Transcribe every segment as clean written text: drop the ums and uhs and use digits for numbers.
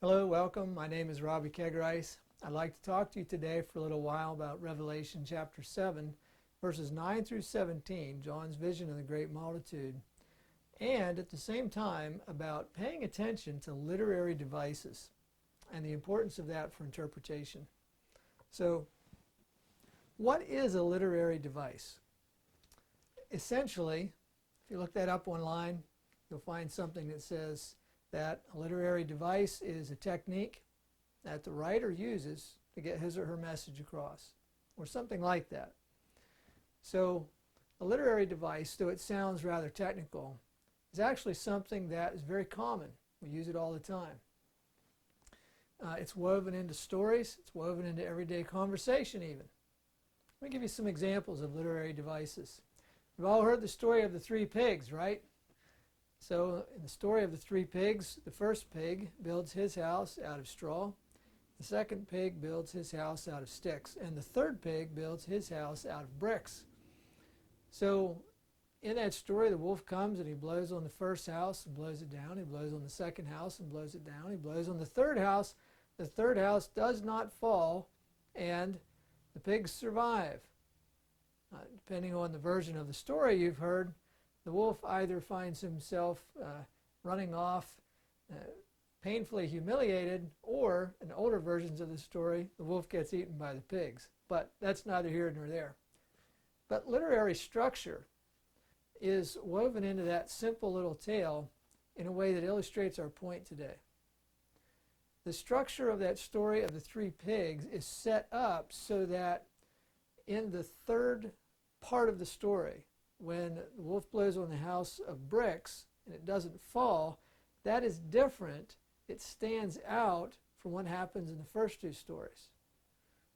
Hello, welcome. My name is Robbie Kegrice. I'd like to talk to you today for a little while about Revelation chapter 7, verses 9 through 17, John's vision of the great multitude, and at the same time about paying attention to literary devices and the importance of that for interpretation. So, what is a literary device? Essentially, if you look that up online, you'll find something that says that a literary device is a technique that the writer uses to get his or her message across, or something like that. So a literary device, though it sounds rather technical, is actually something that is very common. We use it all the time. It's woven into stories. It's woven into everyday conversation even. Let me give you some examples of literary devices. We've all heard the story of the three pigs, right? So in the story of the three pigs, the first pig builds his house out of straw, the second pig builds his house out of sticks, and the third pig builds his house out of bricks. So in that story, the wolf comes and he blows on the first house and blows it down. He blows on the second house and blows it down. He blows on the third house. The third house does not fall, and the pigs survive. Depending on the version of the story you've heard, the wolf either finds himself running off painfully humiliated, or in older versions of the story, the wolf gets eaten by the pigs. But that's neither here nor there. But literary structure is woven into that simple little tale in a way that illustrates our point today. The structure of that story of the three pigs is set up so that in the third part of the story, when the wolf blows on the house of bricks and it doesn't fall, that is different. It stands out from what happens in the first two stories.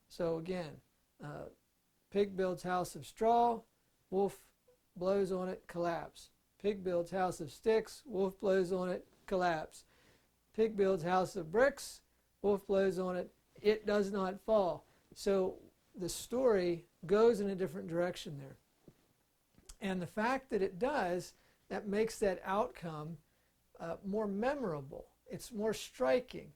So again, pig builds house of straw, wolf blows on it, collapse. Pig builds house of sticks, wolf blows on it, collapse. Pig builds house of bricks, wolf blows on it, it does not fall. So the story goes in a different direction there. And the fact that it does, that makes that outcome more memorable. It's more striking.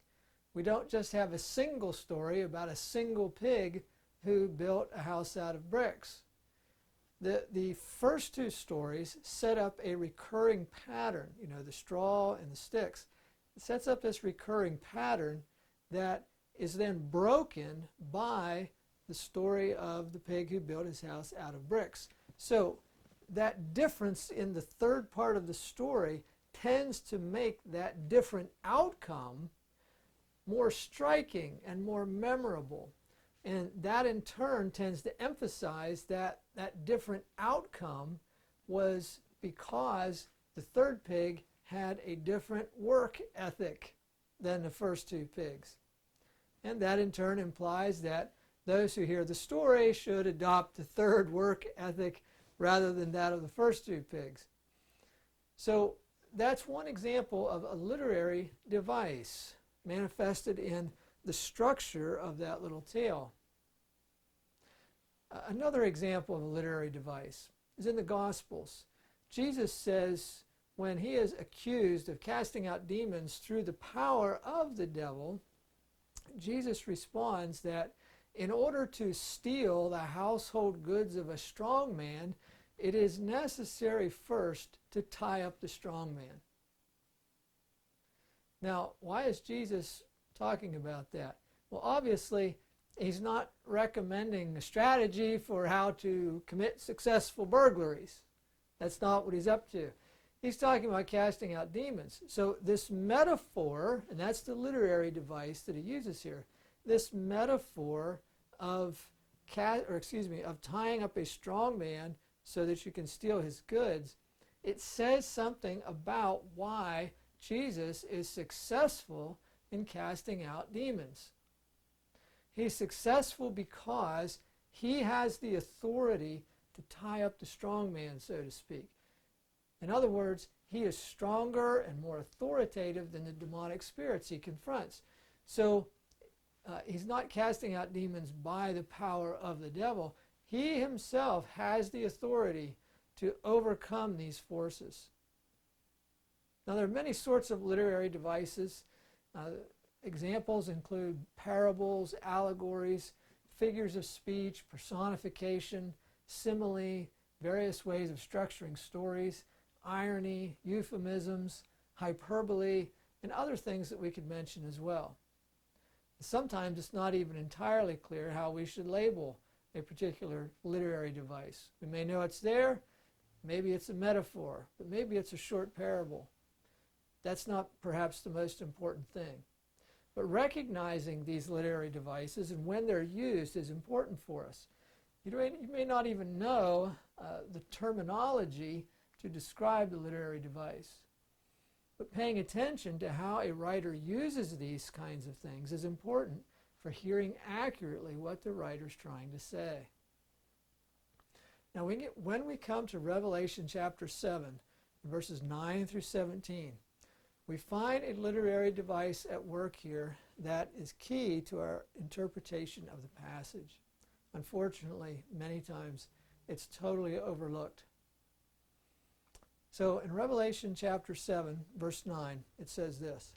We don't just have a single story about a single pig who built a house out of bricks. The first two stories set up a recurring pattern, the straw and the sticks. It sets up this recurring pattern that is then broken by the story of the pig who built his house out of bricks. So that difference in the third part of the story tends to make that different outcome more striking and more memorable. And that in turn tends to emphasize that that different outcome was because the third pig had a different work ethic than the first two pigs. And that in turn implies that those who hear the story should adopt the third work ethic rather than that of the first two pigs. So that's one example of a literary device manifested in the structure of that little tale. Another example of a literary device is in the Gospels. Jesus says when he is accused of casting out demons through the power of the devil, Jesus responds that in order to steal the household goods of a strong man, it is necessary first to tie up the strong man. Now, why is Jesus talking about that? Well, obviously, he's not recommending a strategy for how to commit successful burglaries. That's not what he's up to. He's talking about casting out demons. So this metaphor, and that's the literary device that he uses here, this metaphor of tying up a strong man so that you can steal his goods, it says something about why Jesus is successful in casting out demons. He's successful because he has the authority to tie up the strong man, so to speak. In other words, he is stronger and more authoritative than the demonic spirits he confronts. So he's not casting out demons by the power of the devil. He himself has the authority to overcome these forces. Now, there are many sorts of literary devices. examples include parables, allegories, figures of speech, personification, simile, various ways of structuring stories, irony, euphemisms, hyperbole, and other things that we could mention as well. Sometimes it's not even entirely clear how we should label a particular literary device. We may know it's there, maybe it's a metaphor, but maybe it's a short parable. That's not perhaps the most important thing. But recognizing these literary devices and when they're used is important for us. You may not even know the terminology to describe the literary device. But paying attention to how a writer uses these kinds of things is important for hearing accurately what the writer's trying to say. Now, when we come to Revelation chapter 7, verses 9 through 17, we find a literary device at work here that is key to our interpretation of the passage. Unfortunately, many times it's totally overlooked. So in Revelation chapter 7, verse 9, it says this: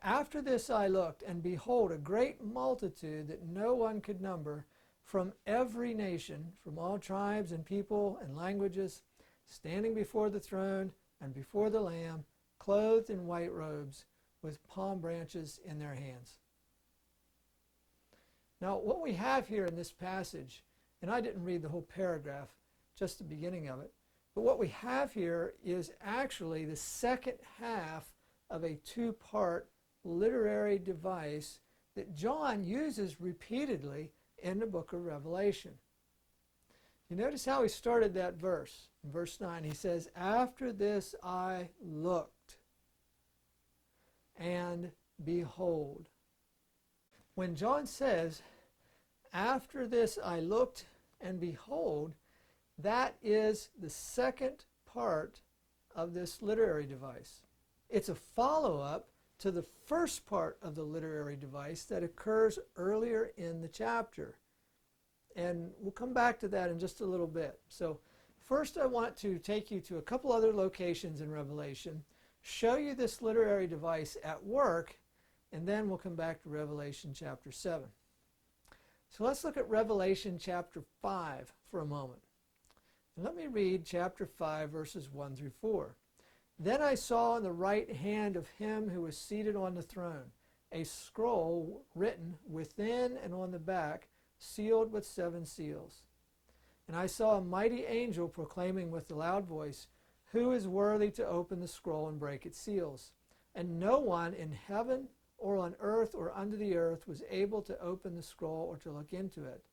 "After this I looked, and behold, a great multitude that no one could number, from every nation, from all tribes and people and languages, standing before the throne and before the Lamb, clothed in white robes, with palm branches in their hands." Now, what we have here in this passage, and I didn't read the whole paragraph, just the beginning of it, but what we have here is actually the second half of a two-part literary device that John uses repeatedly in the book of Revelation. You notice how he started that verse. In verse 9, he says, "After this I looked, and behold." When John says, "After this I looked, and behold," that is the second part of this literary device. It's a follow-up to the first part of the literary device that occurs earlier in the chapter. And we'll come back to that in just a little bit. So first I want to take you to a couple other locations in Revelation, show you this literary device at work, and then we'll come back to Revelation chapter 7. So let's look at Revelation chapter 5 for a moment. And let me read chapter 5, verses 1 through 4. "Then I saw in the right hand of him who was seated on the throne a scroll written within and on the back, sealed with 7 seals. And I saw a mighty angel proclaiming with a loud voice, 'Who is worthy to open the scroll and break its seals?' And no one in heaven or on earth or under the earth was able to open the scroll or to look into it.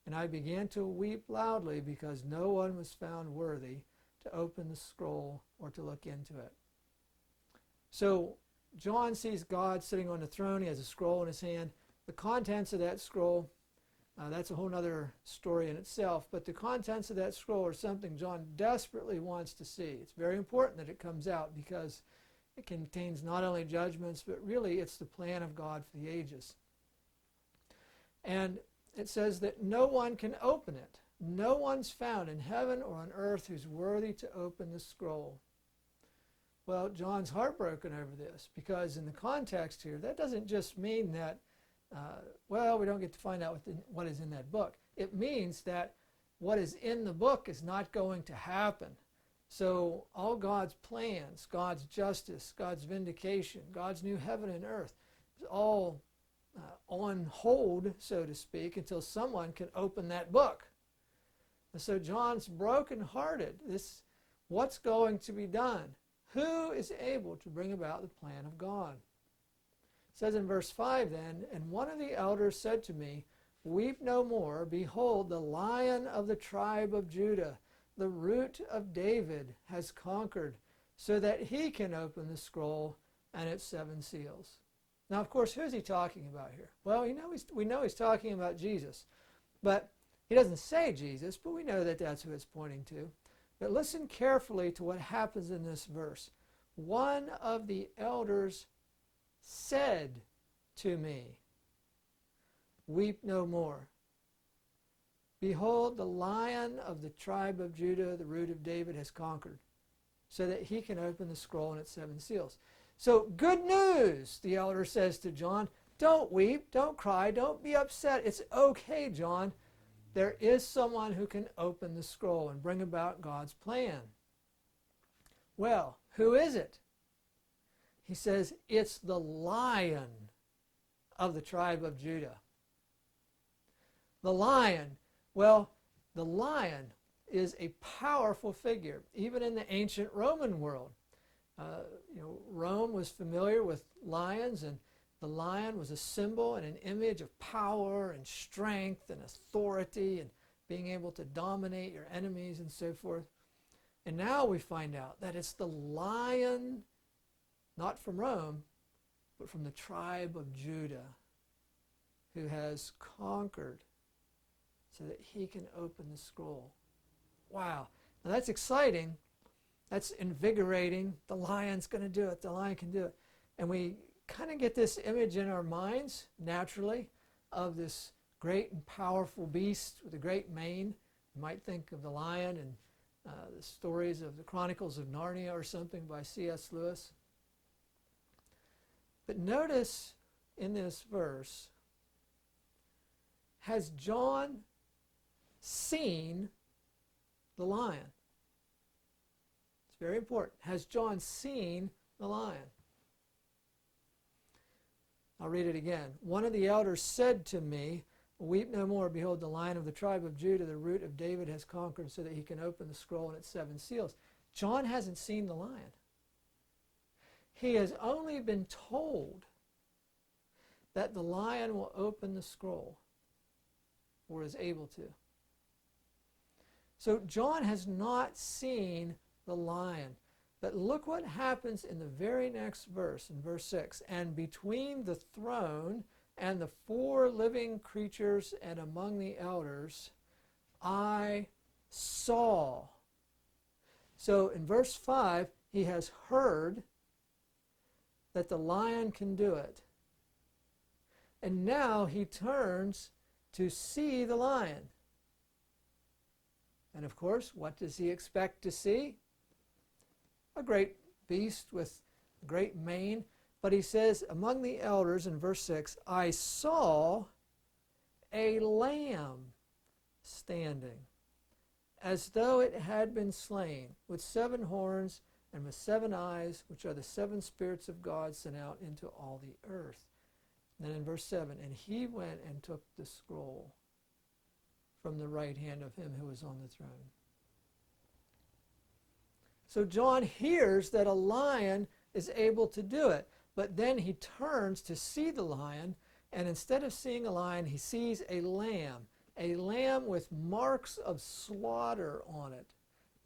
And I began to weep loudly because no one was found worthy to open the scroll or to look into it." So John sees God sitting on the throne. He has a scroll in his hand. The contents of that scroll, that's a whole other story in itself, but the contents of that scroll are something John desperately wants to see. It's very important that it comes out because it contains not only judgments, but really it's the plan of God for the ages. And it says that no one can open it. No one's found in heaven or on earth who's worthy to open the scroll. Well, John's heartbroken over this because in the context here, that doesn't just mean that, we don't get to find out what is in that book. It means that what is in the book is not going to happen. So all God's plans, God's justice, God's vindication, God's new heaven and earth is all on hold, so to speak, until someone can open that book. And so John's brokenhearted. What's going to be done? Who is able to bring about the plan of God? It says in verse 5 then, "And one of the elders said to me, 'Weep no more. Behold, the Lion of the tribe of Judah, the Root of David, has conquered, so that he can open the scroll and its 7 seals.'" Now, of course, who's he talking about here? Well, we know he's talking about Jesus. But he doesn't say Jesus, but we know that that's who it's pointing to. But listen carefully to what happens in this verse. "One of the elders said to me, 'Weep no more. Behold, the Lion of the tribe of Judah, the Root of David, has conquered, so that he can open the scroll and its 7 seals.'" So, good news, the elder says to John. Don't weep, don't cry, don't be upset. It's okay, John. There is someone who can open the scroll and bring about God's plan. Well, who is it? He says, it's the Lion of the tribe of Judah. The Lion. Well, the lion is a powerful figure, even in the ancient Roman world. Rome was familiar with lions, and the lion was a symbol and an image of power and strength and authority and being able to dominate your enemies and so forth. And now we find out that it's the Lion, not from Rome, but from the tribe of Judah, who has conquered so that he can open the scroll. Wow. Now that's exciting. That's invigorating. The lion's going to do it. The lion can do it. And we kind of get this image in our minds naturally of this great and powerful beast with a great mane. You might think of the lion and the stories of the Chronicles of Narnia or something by C.S. Lewis. But notice in this verse, has John seen the lion? It's very important. Has John seen the lion? I'll read it again. One of the elders said to me, weep no more. Behold, the Lion of the tribe of Judah, the root of David, has conquered so that he can open the scroll and its 7 seals. John hasn't seen the lion. He has only been told that the lion will open the scroll, or is able to. So John has not seen the lion. But look what happens in the very next verse, in verse 6. And between the throne and the 4 living creatures and among the elders, I saw. So in verse 5, he has heard that the lion can do it. And now he turns to see the lion. And of course, what does he expect to see? A great beast with a great mane. But he says, among the elders in verse 6, I saw a lamb standing, as though it had been slain, with 7 horns and with 7 eyes, which are the 7 spirits of God sent out into all the earth. And then in verse 7, and he went and took the scroll from the right hand of him who was on the throne. So John hears that a lion is able to do it, but then he turns to see the lion, and instead of seeing a lion, he sees a lamb with marks of slaughter on it,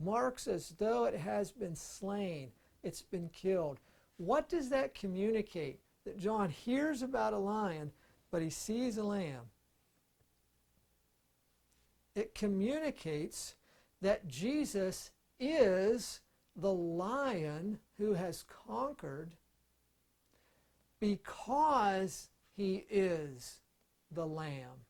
marks as though it has been slain, it's been killed. What does that communicate? That John hears about a lion, but he sees a lamb. It communicates that Jesus is the lion who has conquered because he is the lamb.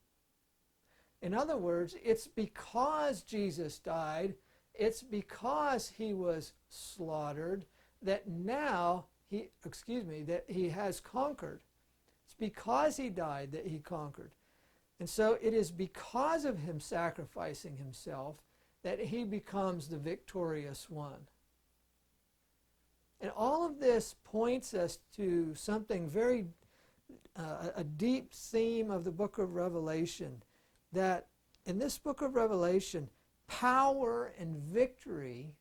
In other words, it's because Jesus died, it's because he was slaughtered that now that he has conquered. It's because he died that he conquered. And so it is because of him sacrificing himself that he becomes the victorious one. And all of this points us to something very, a deep theme of the book of Revelation, that in this book of Revelation, power and victory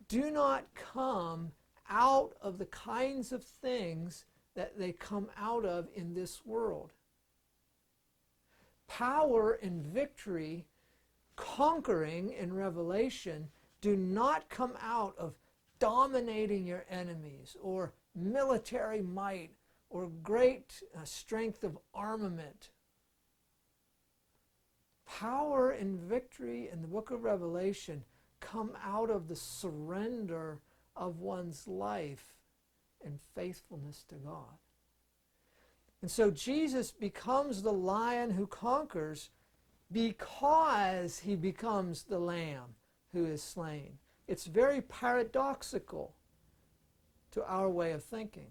do not come out of the kinds of things that they come out of in this world. Power and victory, conquering in Revelation, do not come out of dominating your enemies or military might or great strength of armament. Power and victory in the book of Revelation come out of the surrender of one's life and faithfulness to God. And so Jesus becomes the lion who conquers because he becomes the lamb who is slain. It's very paradoxical. to our way of thinking.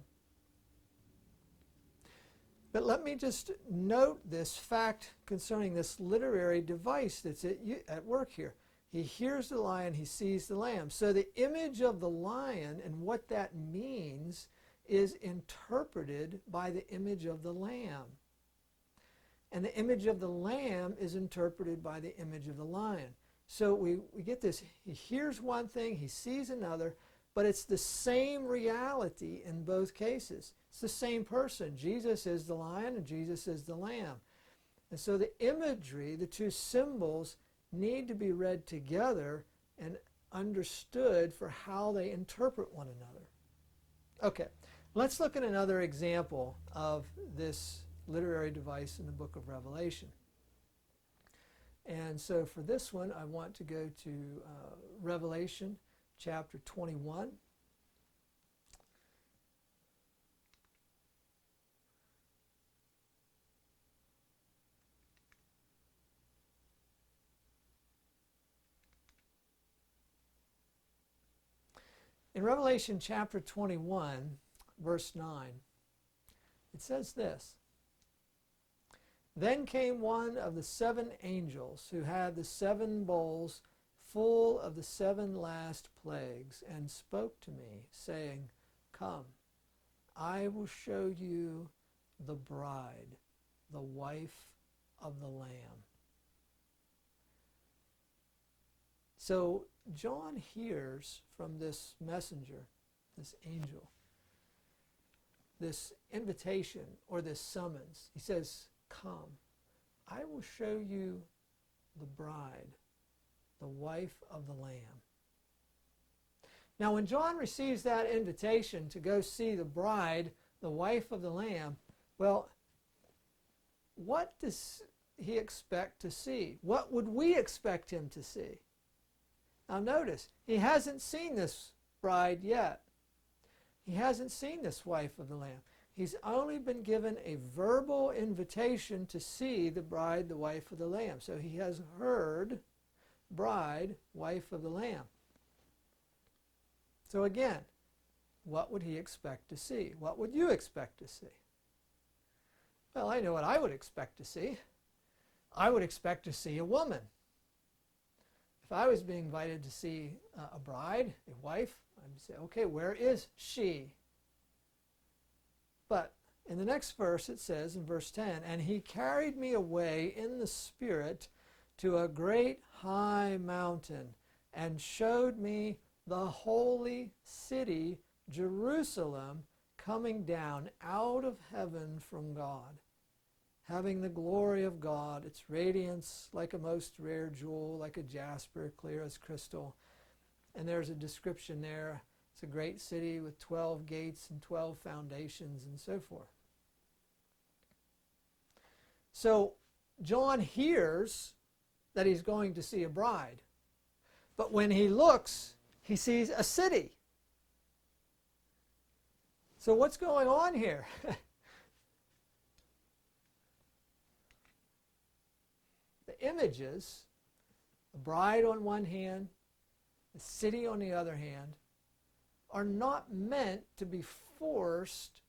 But let me just note this fact concerning this literary device that's at work here. He hears the lion, he sees the lamb. So the image of the lion and what that means is interpreted by the image of the lamb. And the image of the lamb is interpreted by the image of the lion. So we get this, he hears one thing, he sees another, but it's the same reality in both cases. It's the same person. Jesus is the lion and Jesus is the lamb. And so the imagery, the two symbols, need to be read together and understood for how they interpret one another. Okay, let's look at another example of this literary device in the book of Revelation. And so for this one, I want to go to Revelation chapter 21. In Revelation chapter 21, verse 9, it says this: Then came one of the seven angels who had the seven bowls full of the seven last plagues, and spoke to me, saying, Come, I will show you the bride, the wife of the Lamb. So John hears from this messenger, this angel, this invitation or this summons. He says, Come, I will show you the bride, the wife of the Lamb. Now when John receives that invitation to go see the bride, the wife of the Lamb, well, what does he expect to see? What would we expect him to see? Now notice, he hasn't seen this bride yet. He hasn't seen this wife of the Lamb. He's only been given a verbal invitation to see the bride, the wife of the Lamb. So he has heard bride, wife of the Lamb. So again, what would he expect to see? What would you expect to see? Well, I know what I would expect to see. I would expect to see a woman. If I was being invited to see a bride, a wife, I'd say, okay, where is she? But in the next verse it says, in verse 10, And he carried me away in the Spirit to a great high mountain, and showed me the holy city, Jerusalem, coming down out of heaven from God, having the glory of God, its radiance like a most rare jewel, like a jasper, clear as crystal. And there's a description there. It's a great city with 12 gates and 12 foundations and so forth. So John hears that he's going to see a bride. But when he looks, he sees a city. So what's going on here? The images, the bride on one hand, the city on the other hand, are not meant to be forced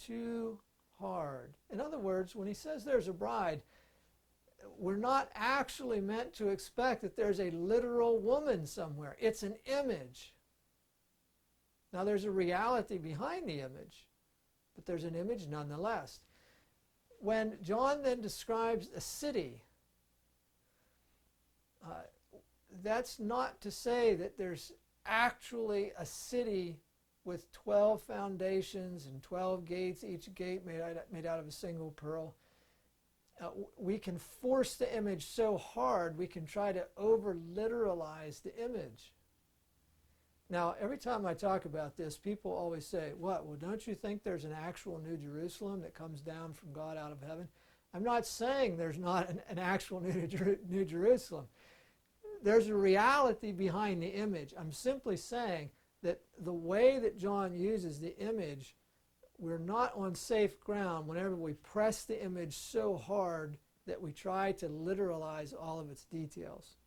too hard. In other words, when he says there's a bride, we're not actually meant to expect that there's a literal woman somewhere. It's an image. Now there's a reality behind the image, but there's an image nonetheless. When John then describes a city, that's not to say that there's actually a city with 12 foundations and 12 gates, each gate made out of a single pearl. We can force the image so hard, we can try to over-literalize the image. Now, every time I talk about this, people always say, what? Well, don't you think there's an actual New Jerusalem that comes down from God out of heaven? I'm not saying there's not an actual New Jerusalem. There's a reality behind the image. I'm simply saying that the way that John uses the image, we're not on safe ground whenever we press the image so hard that we try to literalize all of its details.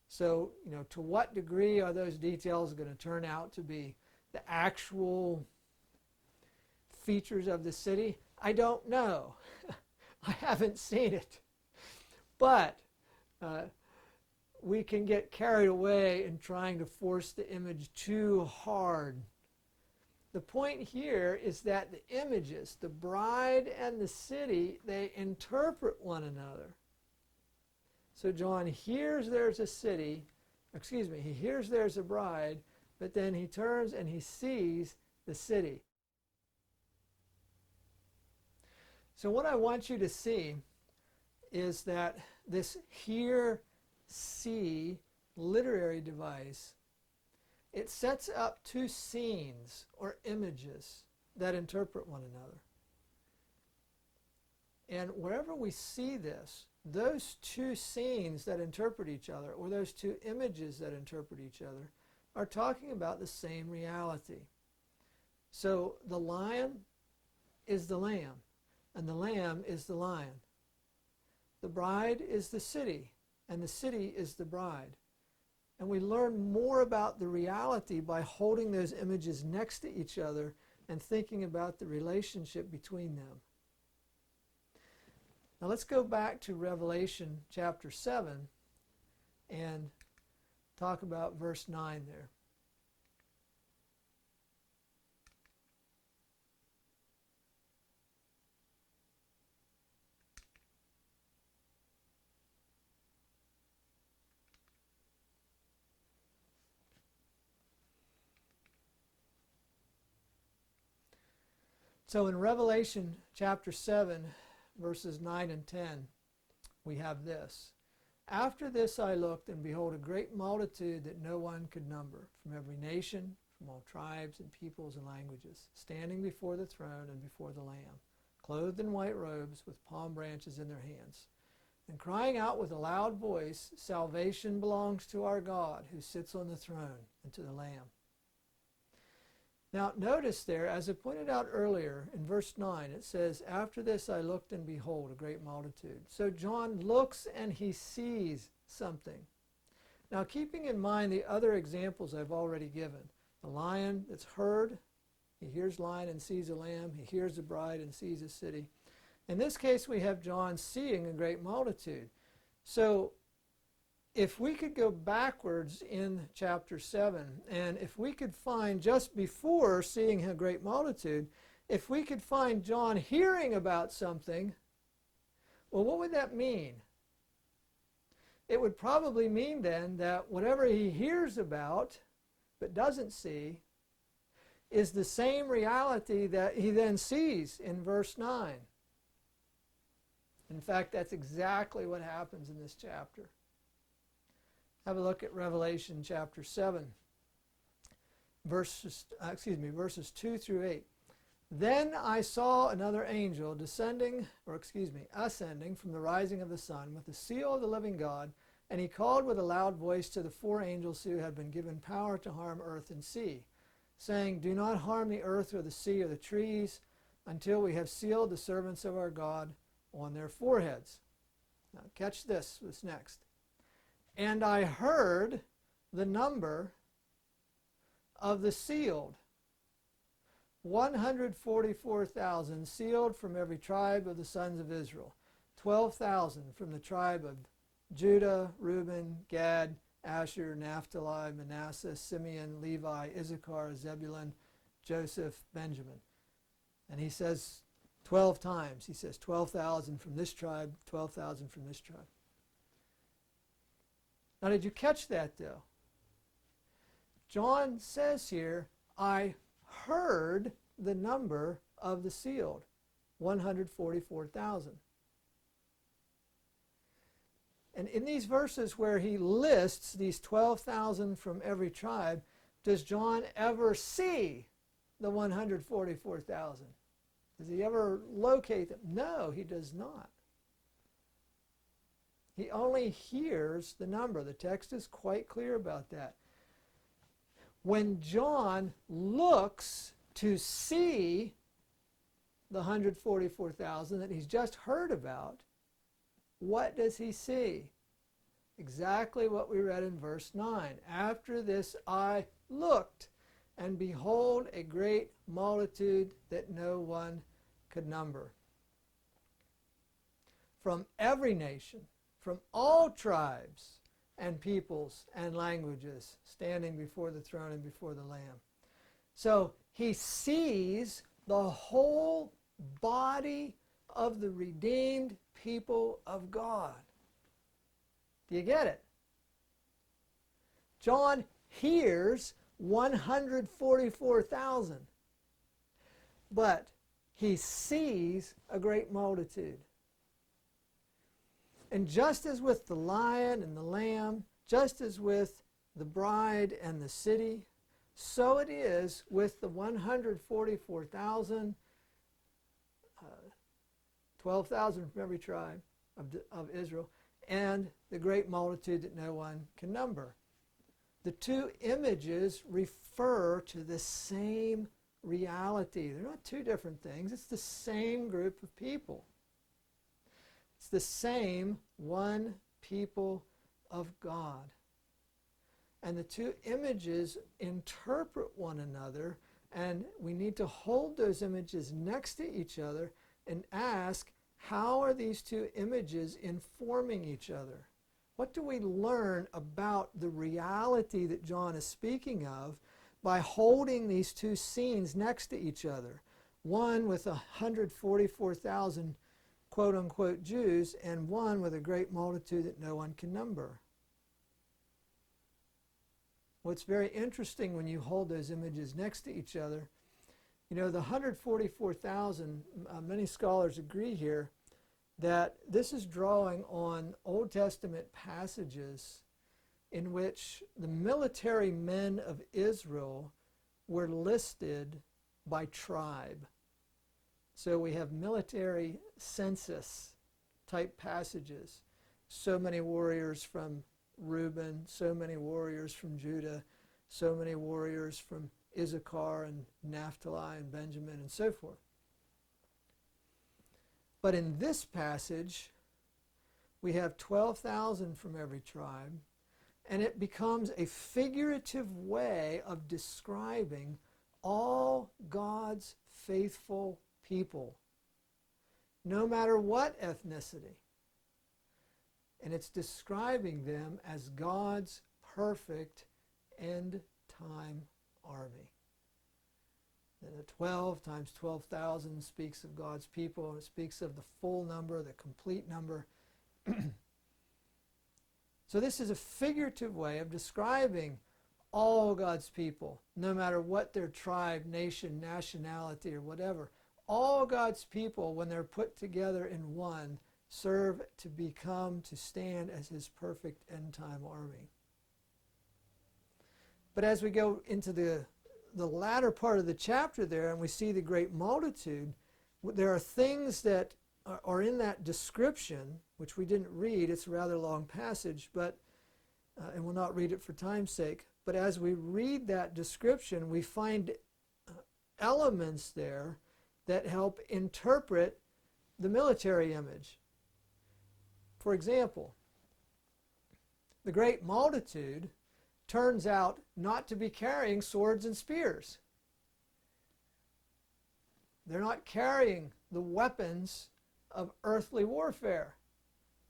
So, to what degree are those details going to turn out to be the actual features of the city? I don't know. I haven't seen it. But we can get carried away in trying to force the image too hard. The point here is that the images, the bride and the city, they interpret one another. So John hears there's a city, he hears there's a bride, but then he turns and he sees the city. So what I want you to see is that this hear, see literary device, it sets up two scenes or images that interpret one another. And wherever we see this, those two scenes that interpret each other, or those two images that interpret each other, are talking about the same reality. So the lion is the lamb, and the lamb is the lion. The bride is the city, and the city is the bride. And we learn more about the reality by holding those images next to each other and thinking about the relationship between them. Now let's go back to Revelation chapter 7 and talk about verse 9 there. So in Revelation chapter 7, verses 9 and 10, we have this. After this I looked, and behold, a great multitude that no one could number, from every nation, from all tribes and peoples and languages, standing before the throne and before the Lamb, clothed in white robes, with palm branches in their hands, and crying out with a loud voice, Salvation belongs to our God, who sits on the throne, and to the Lamb. Now notice there, as I pointed out earlier in verse 9, it says, after this I looked, and behold, a great multitude. So John looks and he sees something. Now keeping in mind the other examples I've already given, the lion that's heard, he hears lion and sees a lamb, he hears the bride and sees a city. In this case we have John seeing a great multitude. So if we could go backwards in chapter 7, and if we could find just before seeing a great multitude, if we could find John hearing about something, well, what would that mean? It would probably mean then that whatever he hears about but doesn't see is the same reality that he then sees in verse 9. In fact, that's exactly what happens in this chapter. Have a look at Revelation chapter 7, verses 2 through 8. Then I saw another angel ascending from the rising of the sun with the seal of the living God, and he called with a loud voice to the four angels who had been given power to harm earth and sea, saying, do not harm the earth or the sea or the trees until we have sealed the servants of our God on their foreheads. Now catch this, what's next. And I heard the number of the sealed, 144,000 sealed from every tribe of the sons of Israel, 12,000 from the tribe of Judah, Reuben, Gad, Asher, Naphtali, Manasseh, Simeon, Levi, Issachar, Zebulun, Joseph, Benjamin. And he says 12 times, he says 12,000 from this tribe, 12,000 from this tribe. Now, did you catch that, though? John says here, I heard the number of the sealed, 144,000. And in these verses where he lists these 12,000 from every tribe, does John ever see the 144,000? Does he ever locate them? No, he does not. He only hears the number. The text is quite clear about that. When John looks to see the 144,000 that he's just heard about, what does he see? Exactly what we read in verse 9. After this I looked, and behold, a great multitude that no one could number. From every nation, from all tribes and peoples and languages, standing before the throne and before the Lamb. So he sees the whole body of the redeemed people of God. Do you get it? John hears 144,000, but he sees a great multitude. And just as with the lion and the lamb, just as with the bride and the city, so it is with the 144,000, 12,000 from every tribe of Israel, and the great multitude that no one can number. The two images refer to the same reality. They're not two different things. It's the same group of people. It's the same one people of God. And the two images interpret one another, and we need to hold those images next to each other and ask, how are these two images informing each other? What do we learn about the reality that John is speaking of by holding these two scenes next to each other? One with 144,000 quote-unquote Jews, and one with a great multitude that no one can number. What's very interesting when you hold those images next to each other, you know, the 144,000, many scholars agree here that this is drawing on Old Testament passages in which the military men of Israel were listed by tribe. So we have military census type passages. So many warriors from Reuben, so many warriors from Judah, so many warriors from Issachar and Naphtali and Benjamin and so forth. But in this passage, we have 12,000 from every tribe, and it becomes a figurative way of describing all God's faithful people, no matter what ethnicity. And it's describing them as God's perfect end-time army. And the 12 times 12,000 speaks of God's people, and it speaks of the full number, the complete number. So this is a figurative way of describing all God's people, no matter what their tribe, nation, nationality, or whatever. All God's people, when they're put together in one, serve to stand as his perfect end-time army. But as we go into the latter part of the chapter there, and we see the great multitude, there are things that are in that description, which we didn't read. It's a rather long passage, but and we'll not read it for time's sake. But as we read that description, we find elements there that help interpret the military image. For example, the great multitude turns out not to be carrying swords and spears. They're not carrying the weapons of earthly warfare.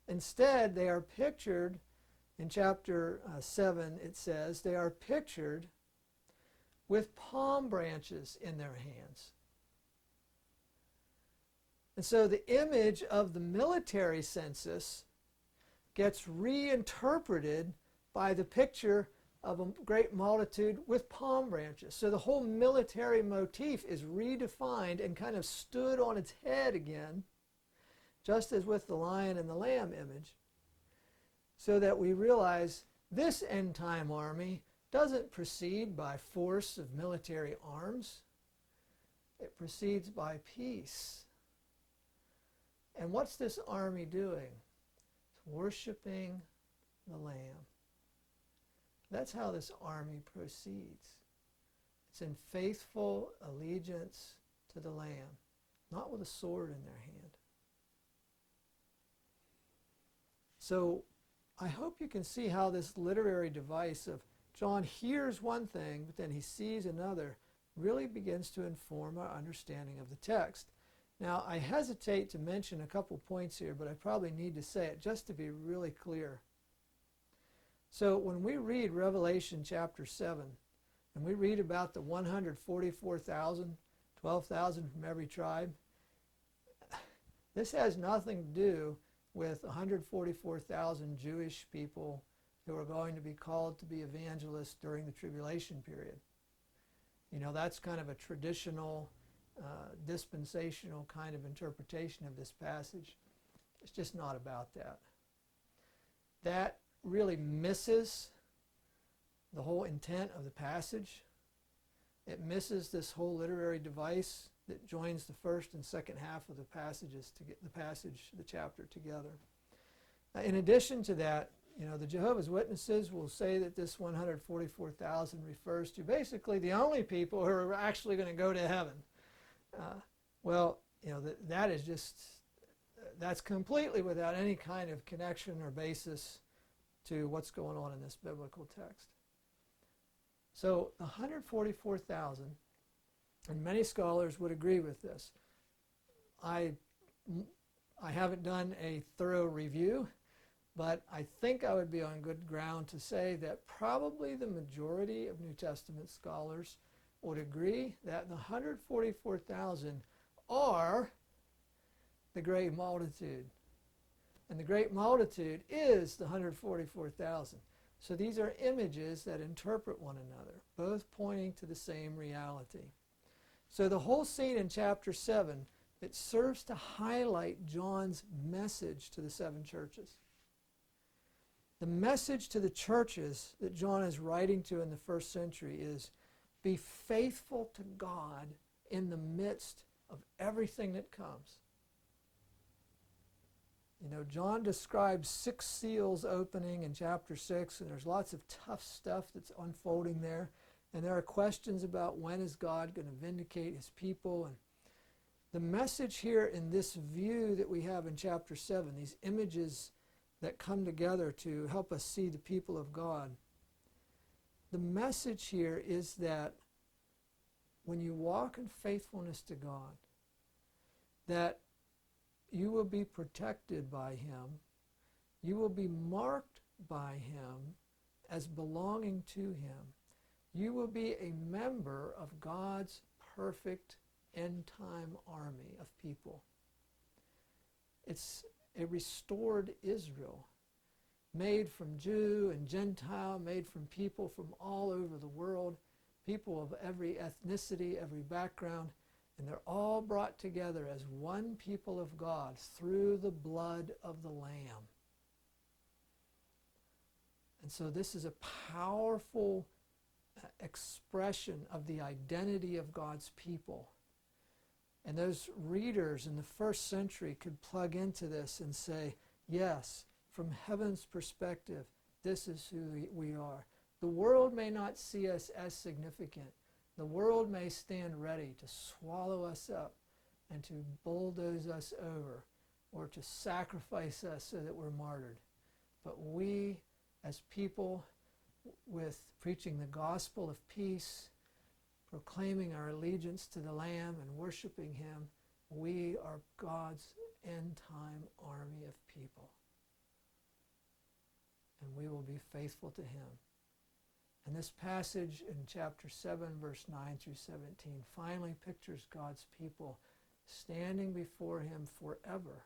Instead, they are pictured, in chapter 7 it says, they are pictured with palm branches in their hands. And so the image of the military census gets reinterpreted by the picture of a great multitude with palm branches. So the whole military motif is redefined and kind of stood on its head again, just as with the lion and the lamb image, so that we realize this end-time army doesn't proceed by force of military arms. It proceeds by peace. And what's this army doing? It's worshiping the Lamb. That's how this army proceeds. It's in faithful allegiance to the Lamb, not with a sword in their hand. So I hope you can see how this literary device of John hears one thing, but then he sees another, really begins to inform our understanding of the text. Now, I hesitate to mention a couple points here, but I probably need to say it just to be really clear. So when we read Revelation chapter 7, and we read about the 144,000, 12,000 from every tribe, this has nothing to do with 144,000 Jewish people who are going to be called to be evangelists during the tribulation period. You know, that's kind of a traditional, dispensational kind of interpretation of this passage. It's just not about that. That really misses the whole intent of the passage. It misses this whole literary device that joins the first and second half of the passages to get the chapter together. In addition to that, you know, the Jehovah's Witnesses will say that this 144,000 refers to basically the only people who are actually going to go to heaven. Well, you know, that is just, that's completely without any kind of connection or basis to what's going on in this biblical text. So the 144,000, and many scholars would agree with this. I haven't done a thorough review, but I think I would be on good ground to say that probably the majority of New Testament scholars would agree that the 144,000 are the great multitude. And the great multitude is the 144,000. So these are images that interpret one another, both pointing to the same reality. So the whole scene in chapter 7, it serves to highlight John's message to the 7 churches. The message to the churches that John is writing to in the first century is, be faithful to God in the midst of everything that comes. You know, John describes 6 seals opening in chapter 6, and there's lots of tough stuff that's unfolding there. And there are questions about when is God going to vindicate his people. And the message here in this view that we have in chapter 7, these images that come together to help us see the people of God, the message here is that when you walk in faithfulness to God, that you will be protected by him. You will be marked by him as belonging to him. You will be a member of God's perfect end-time army of people. It's a restored Israel, made from Jew and Gentile, made from people from all over the world, people of every ethnicity, every background, and they're all brought together as one people of God through the blood of the Lamb. And so this is a powerful expression of the identity of God's people. And those readers in the first century could plug into this and say, yes, from heaven's perspective, this is who we are. The world may not see us as significant. The world may stand ready to swallow us up and to bulldoze us over or to sacrifice us so that we're martyred. But we, as people with preaching the gospel of peace, proclaiming our allegiance to the Lamb and worshiping him, we are God's end-time army of people. And we will be faithful to him. And this passage in chapter 7, verse 9 through 17, finally pictures God's people standing before him forever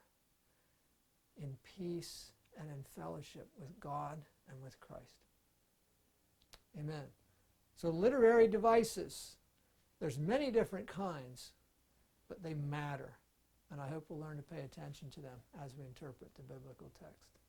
in peace and in fellowship with God and with Christ. Amen. So literary devices, there's many different kinds, but they matter. And I hope we'll learn to pay attention to them as we interpret the biblical text.